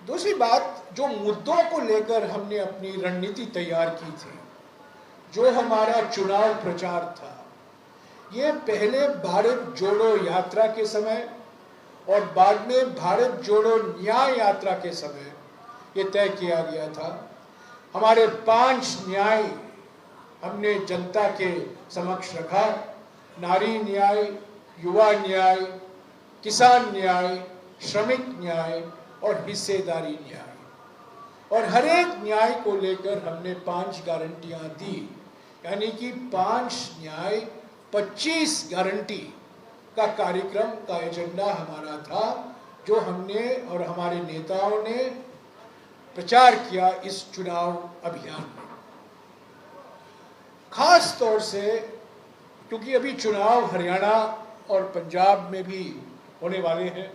दूसरी बात, जो मुद्दों को लेकर हमने अपनी रणनीति तैयार की थी, जो हमारा चुनाव प्रचार था, ये पहले भारत जोड़ो यात्रा के समय और बाद में भारत जोड़ो न्याय यात्रा के समय ये तय किया गया था। हमारे 5 न्याय हमने जनता के समक्ष रखा: नारी न्याय, युवा न्याय, किसान न्याय, श्रमिक न्याय और हिस्सेदारी न्याय। और हर एक न्याय को लेकर हमने 5 गारंटियां दी, यानी कि 5 न्याय 25 गारंटी का कार्यक्रम का एजेंडा हमारा था, जो हमने और हमारे नेताओं ने प्रचार किया इस चुनाव अभियान में। खास तौर से क्योंकि अभी चुनाव हरियाणा और पंजाब में भी होने वाले हैं,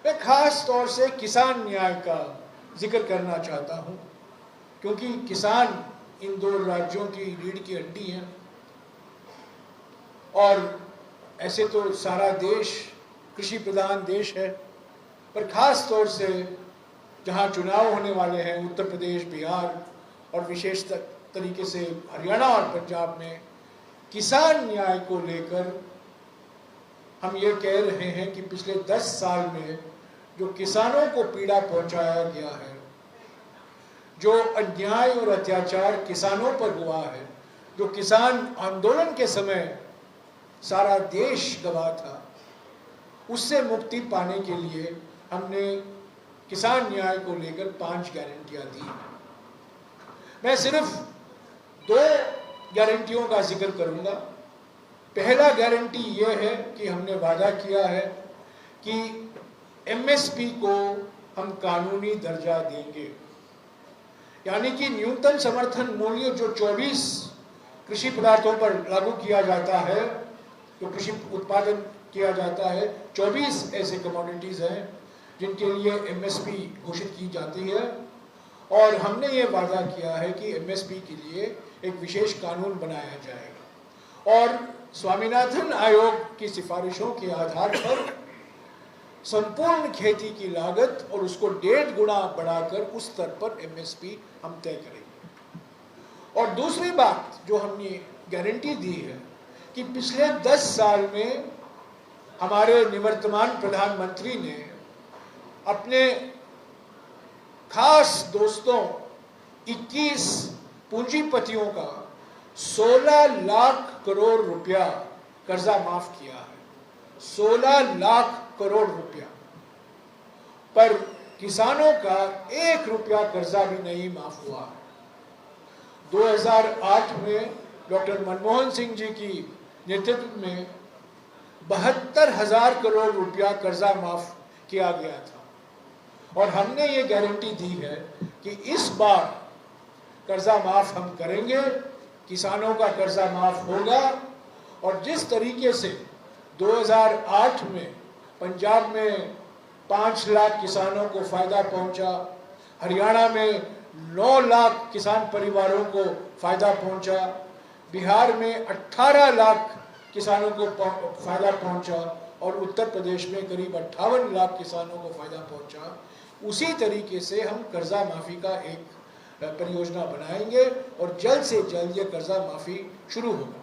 मैं खास तौर से किसान न्याय का जिक्र करना चाहता हूं, क्योंकि किसान इन 2 राज्यों की रीढ़ की हड्डी हैं। और ऐसे तो सारा देश कृषि प्रधान देश है, पर खास तौर से जहां चुनाव होने वाले हैं, उत्तर प्रदेश, बिहार और विशेष तरीके से हरियाणा और पंजाब में, किसान न्याय को लेकर हम ये कह रहे हैं कि पिछले 10 साल में जो किसानों को पीड़ा पहुंचाया गया है, जो अन्याय और अत्याचार किसानों पर हुआ है, जो किसान आंदोलन के समय सारा देश गवाह था, उससे मुक्ति पाने के लिए हमने किसान न्याय को लेकर 5 गारंटियां दी। मैं सिर्फ 2 गारंटियों का जिक्र करूंगा। पहला गारंटी यह है कि हमने वादा किया है कि एमएसपी को हम कानूनी दर्जा देंगे, यानी कि न्यूनतम समर्थन मूल्य जो 24 कृषि पदार्थों पर लागू किया जाता है, जो कृषि उत्पादन किया जाता है, 24 ऐसे कमोडिटीज हैं जिनके लिए एमएसपी घोषित की जाती है। और हमने ये वादा किया है कि एमएसपी के लिए एक विशेष कानून बनाया जाएगा और स्वामीनाथन आयोग की सिफारिशों के आधार पर संपूर्ण खेती की लागत और उसको 1.5 गुना बढ़ाकर उस स्तर पर एमएसपी हम तय करेंगे। और दूसरी बात जो हमने गारंटी दी है कि पिछले 10 साल में हमारे निवर्तमान प्रधानमंत्री ने अपने खास दोस्तों 21 पूंजीपतियों का 16 लाख करोड़ रुपया कर्जा माफ किया है। 16 लाख करोड़ रुपया, पर किसानों का 1 रुपया कर्जा भी नहीं माफ हुआ है। 2008 में डॉक्टर मनमोहन सिंह जी की नेतृत्व में 72,000 करोड़ रुपया कर्जा माफ किया गया था। और हमने ये गारंटी दी है कि इस बार कर्जा माफ हम करेंगे, किसानों का कर्जा माफ होगा। और जिस तरीके से 2008 में पंजाब में 5 लाख किसानों को फायदा पहुंचा, हरियाणा में 9 लाख किसान परिवारों को फायदा पहुंचा, बिहार में 18 लाख किसानों को फायदा पहुंचा और उत्तर प्रदेश में करीब 58 लाख किसानों को फायदा पहुंचा, उसी तरीके से हम कर्जा माफी का एक परियोजना बनाएंगे और जल्द से जल्द ये कर्जा माफी शुरू होगा।